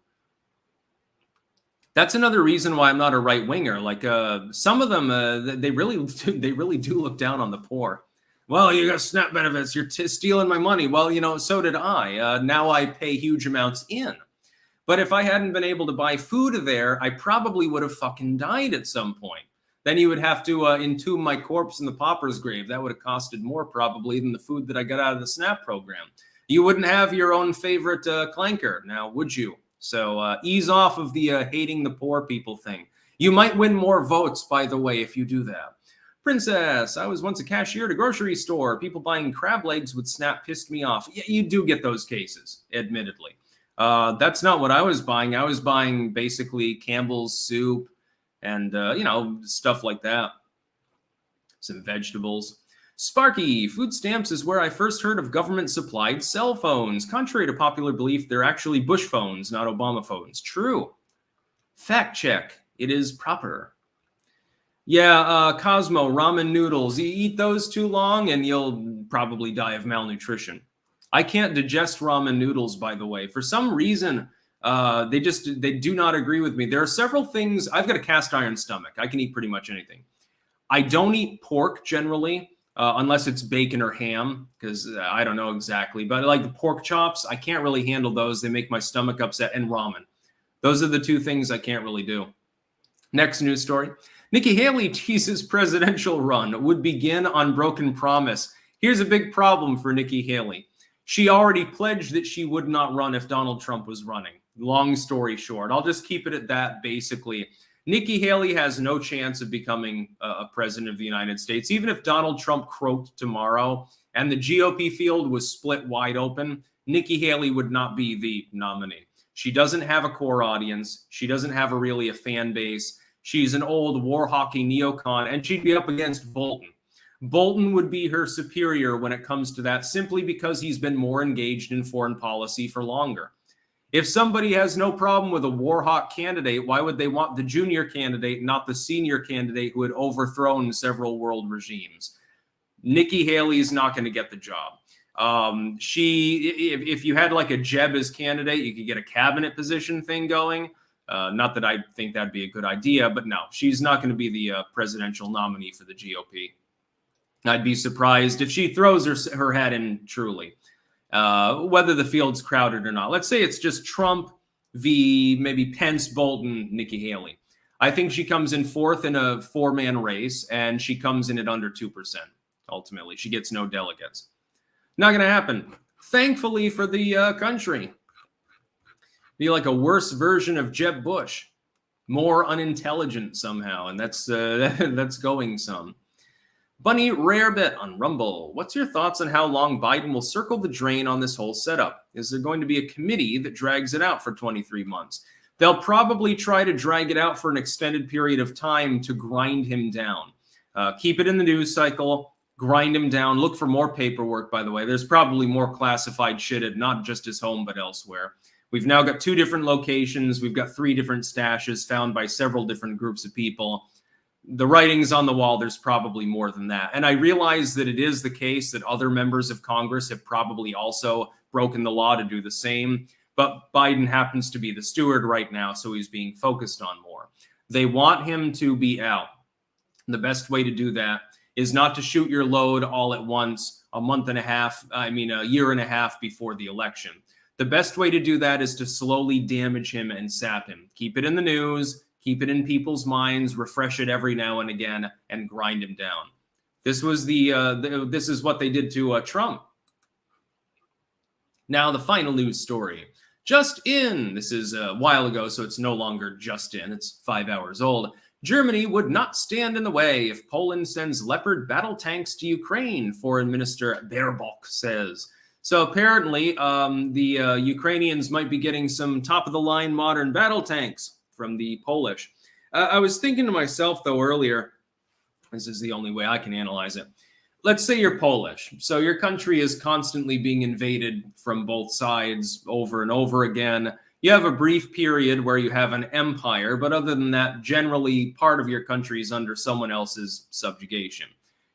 That's another reason why I'm not a right winger. Like some of them, they really do look down on the poor. Well, you got SNAP benefits. You're stealing my money. Well, so did I. Now I pay huge amounts in. But if I hadn't been able to buy food there, I probably would have fucking died at some point. Then you would have to entomb my corpse in the pauper's grave. That would have costed more probably than the food that I got out of the SNAP program. You wouldn't have your own favorite clanker now, would you? So ease off of the hating the poor people thing. You might win more votes, by the way, if you do that. Princess, I was once a cashier at a grocery store. People buying crab legs with SNAP pissed me off. Yeah, you do get those cases, admittedly. That's not what I was buying. I was buying basically Campbell's soup and, stuff like that. Some vegetables. Sparky, food stamps is where I first heard of government-supplied cell phones. Contrary to popular belief, they're actually Bush phones, not Obama phones. True. Fact check. It is proper. Yeah, Cosmo, ramen noodles. You eat those too long and you'll probably die of malnutrition. I can't digest ramen noodles, by the way. For some reason, they do not agree with me. There are several things. I've got a cast iron stomach. I can eat pretty much anything. I don't eat pork generally, unless it's bacon or ham, because I don't know exactly. But like the pork chops, I can't really handle those. They make my stomach upset. And ramen. Those are the two things I can't really do. Next news story. Nikki Haley teases presidential run would begin on broken promise. Here's a big problem for Nikki Haley. She already pledged that she would not run if Donald Trump was running. Long story short, I'll just keep it at that, basically. Nikki Haley has no chance of becoming a president of the United States. Even if Donald Trump croaked tomorrow and the GOP field was split wide open, Nikki Haley would not be the nominee. She doesn't have a core audience. She doesn't have really a fan base. She's an old war hawky neocon, and she'd be up against Bolton. Bolton would be her superior when it comes to that, simply because he's been more engaged in foreign policy for longer. If somebody has no problem with a war hawk candidate, why would they want the junior candidate, not the senior candidate who had overthrown several world regimes? Nikki Haley's not going to get the job. If you had like a Jeb as candidate, you could get a cabinet position thing going. Not that I think that'd be a good idea, but no, she's not going to be the presidential nominee for the GOP. I'd be surprised if she throws her hat in truly, whether the field's crowded or not. Let's say it's just Trump v. maybe Pence, Bolton, Nikki Haley. I think she comes in fourth in a four-man race, and she comes in at under 2%. Ultimately, she gets no delegates. Not going to happen. Thankfully for the country. Be like a worse version of Jeb Bush. More unintelligent somehow, and that's going some. Bunny Rarebit on Rumble. What's your thoughts on how long Biden will circle the drain on this whole setup? Is there going to be a committee that drags it out for 23 months? They'll probably try to drag it out for an extended period of time to grind him down. Keep it in the news cycle, grind him down, look for more paperwork, by the way. There's probably more classified shit at not just his home, but elsewhere. We've now got 2 different locations. We've got 3 different stashes found by several different groups of people. The writing's on the wall. There's probably more than that. And I realize that it is the case that other members of Congress have probably also broken the law to do the same. But Biden happens to be the steward right now, so he's being focused on more. They want him to be out. The best way to do that is not to shoot your load all at once, a year and a half before the election. The best way to do that is to slowly damage him and sap him. Keep it in the news. Keep it in people's minds, refresh it every now and again, and grind him down. This was this is what they did to Trump. Now, the final news story. Just in. This is a while ago, so it's no longer just in. It's 5 hours old. Germany would not stand in the way if Poland sends Leopard battle tanks to Ukraine, Foreign Minister Baerbock says. So apparently, the Ukrainians might be getting some top-of-the-line modern battle tanks from the Polish. I was thinking to myself, though, earlier, this is the only way I can analyze it. Let's say you're Polish. So your country is constantly being invaded from both sides over and over again. You have a brief period where you have an empire, but other than that, generally part of your country is under someone else's subjugation.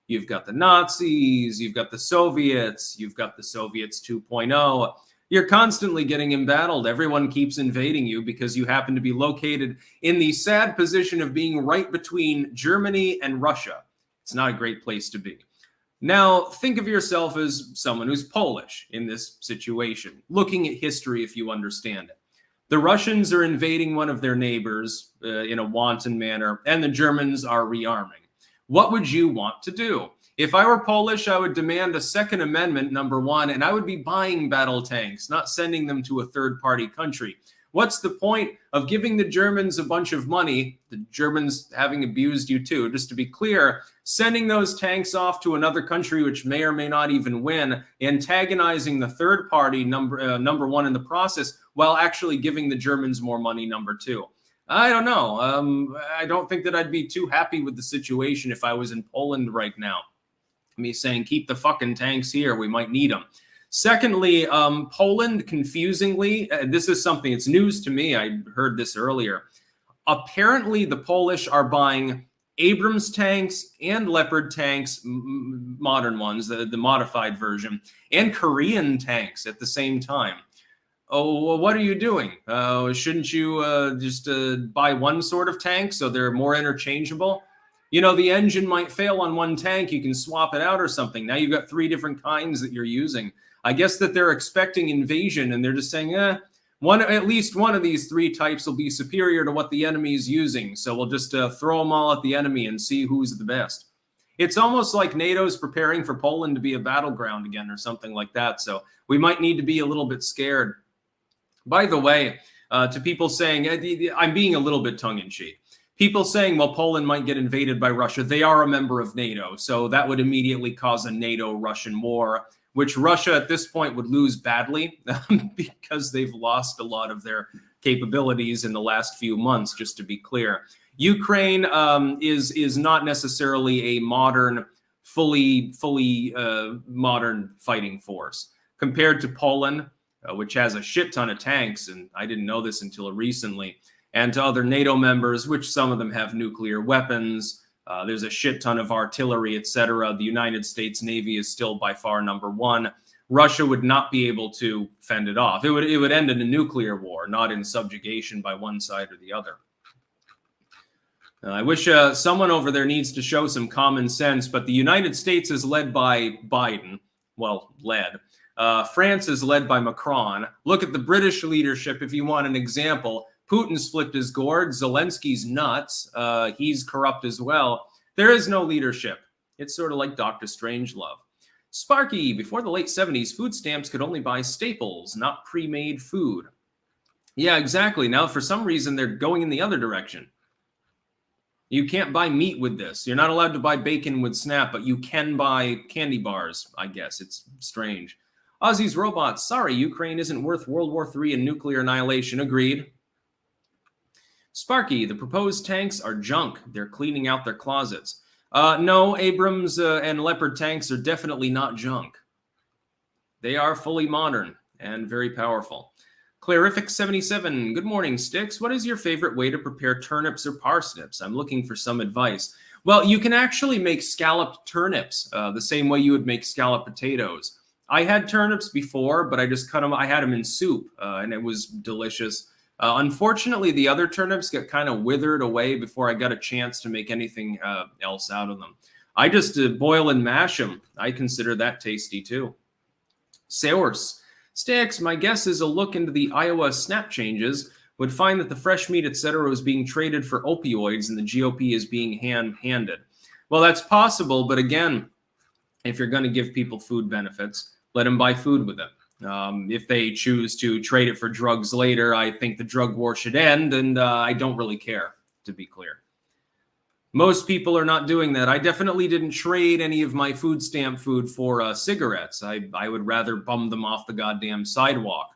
You've got the Nazis, you've got the Soviets, you've got the Soviets 2.0. You're constantly getting embattled. Everyone keeps invading you because you happen to be located in the sad position of being right between Germany and Russia. It's not a great place to be. Now, think of yourself as someone who's Polish in this situation, looking at history if you understand it. The Russians are invading one of their neighbors in a wanton manner, and the Germans are rearming. What would you want to do? If I were Polish, I would demand a Second Amendment, number one, and I would be buying battle tanks, not sending them to a third-party country. What's the point of giving the Germans a bunch of money, the Germans having abused you too, just to be clear, sending those tanks off to another country which may or may not even win, antagonizing the third party, number one in the process, while actually giving the Germans more money, number two? I don't know. I don't think that I'd be too happy with the situation if I was in Poland right now. Me saying, keep the fucking tanks here, we might need them. Secondly, Poland, confusingly, this is something, it's news to me, I heard this earlier. Apparently, the Polish are buying Abrams tanks and Leopard tanks, modern ones, the modified version, and Korean tanks at the same time. Oh, well, what are you doing? Shouldn't you just buy one sort of tank so they're more interchangeable? You know, the engine might fail on one tank. You can swap it out or something. Now you've got 3 different kinds that you're using. I guess that they're expecting invasion, and they're just saying, at least one of these 3 types will be superior to what the enemy is using. So we'll just throw them all at the enemy and see who's the best. It's almost like NATO's preparing for Poland to be a battleground again or something like that. So we might need to be a little bit scared. By the way, to people saying, I'm being a little bit tongue-in-cheek. People saying, well, Poland might get invaded by Russia. They are a member of NATO, so that would immediately cause a NATO-Russian war, which Russia at this point would lose badly because they've lost a lot of their capabilities in the last few months, just to be clear. Ukraine is not necessarily a modern, fully modern fighting force compared to Poland, which has a shit ton of tanks, and I didn't know this until recently, and to other NATO members, which some of them have nuclear weapons. There's a shit ton of artillery, etc. The United States Navy is still by far number one. Russia would not be able to fend it off. It would end in a nuclear war, not in subjugation by one side or the other. I wish someone over there needs to show some common sense, but the United States is led by Biden. Well, led. France is led by Macron. Look at the British leadership if you want an example. Putin's flipped his gourd. Zelensky's nuts. He's corrupt as well. There is no leadership. It's sort of like Dr. Strangelove. Sparky, before the late 70s, food stamps could only buy staples, not pre-made food. Yeah, exactly. Now, for some reason, they're going in the other direction. You can't buy meat with this. You're not allowed to buy bacon with Snap, but you can buy candy bars, I guess. It's strange. Ozzy's Robots. Sorry, Ukraine isn't worth World War III and nuclear annihilation. Agreed. Sparky, the proposed tanks are junk. They're cleaning out their closets. No, Abrams and Leopard tanks are definitely not junk. They are fully modern and very powerful. Clarific77, good morning, Sticks. What is your favorite way to prepare turnips or parsnips? I'm looking for some advice. Well, you can actually make scalloped turnips the same way you would make scalloped potatoes. I had turnips before, but I just cut them. I had them in soup, and it was delicious. Unfortunately, the other turnips got kind of withered away before I got a chance to make anything else out of them. I just boil and mash them. I consider that tasty too. Sours. Sticks, my guess is a look into the Iowa snap changes would find that the fresh meat, etc., was being traded for opioids and the GOP is being handed. Well, that's possible, but again, if you're going to give people food benefits, let them buy food with it. If they choose to trade it for drugs later, I think the drug war should end, and I don't really care, to be clear. Most people are not doing that. I definitely didn't trade any of my food stamp food for cigarettes. I would rather bum them off the goddamn sidewalk.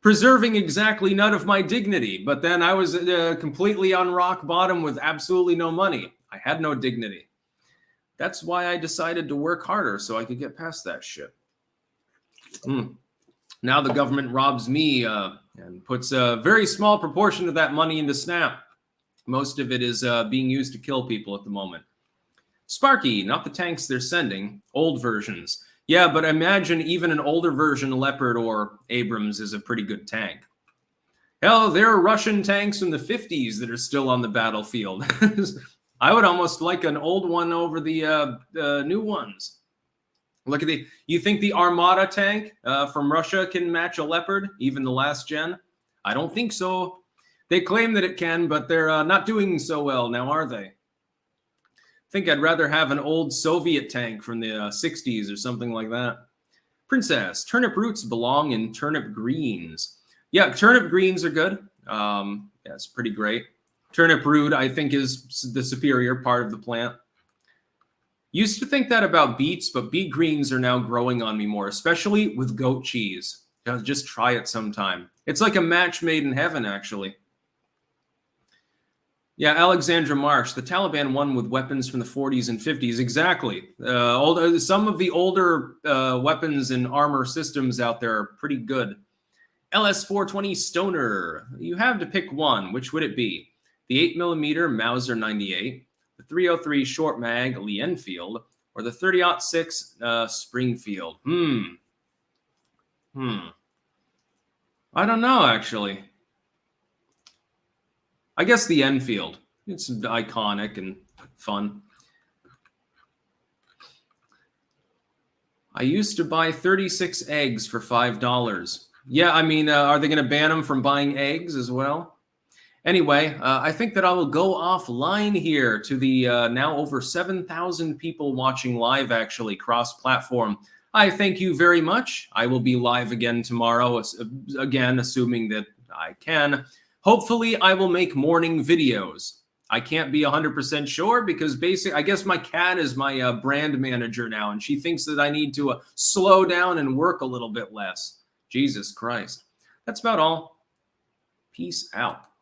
Preserving exactly none of my dignity, but then I was completely on rock bottom with absolutely no money. I had no dignity. That's why I decided to work harder so I could get past that shit. Now the government robs me and puts a very small proportion of that money into Snap. Most of it is being used to kill people at the moment. Sparky, not the tanks they're sending, old versions. Yeah, but imagine even an older version Leopard or Abrams is a pretty good tank. Hell, there are Russian tanks from the 50s that are still on the battlefield. I would almost like an old one over the new ones. Look at you think the Armada tank from Russia can match a Leopard, even the last gen? I don't think so. They claim that it can, but they're not doing so well now, are they? I think I'd rather have an old Soviet tank from the 60s or something like that. Princess, turnip roots belong in turnip greens. Yeah, turnip greens are good. Yeah, it's pretty great. Turnip root, I think, is the superior part of the plant. Used to think that about beets, but beet greens are now growing on me more, especially with goat cheese. Just try it sometime. It's like a match made in heaven, actually. Yeah, Alexandra Marsh, the Taliban won with weapons from the 40s and 50s. Exactly. Some of the older weapons and armor systems out there are pretty good. LS420 Stoner, you have to pick one. Which would it be? The 8mm Mauser 98, the 303 Short Mag Lee Enfield, or the 30-06 Springfield? I don't know, actually. I guess the Enfield. It's iconic and fun. I used to buy 36 eggs for $5. Yeah, I mean, are they going to ban them from buying eggs as well? Anyway, I think that I will go offline here to the now over 7,000 people watching live, actually, cross-platform. I thank you very much. I will be live again tomorrow, again, assuming that I can. Hopefully, I will make morning videos. I can't be 100% sure because basically, I guess my cat is my brand manager now, and she thinks that I need to slow down and work a little bit less. Jesus Christ. That's about all. Peace out.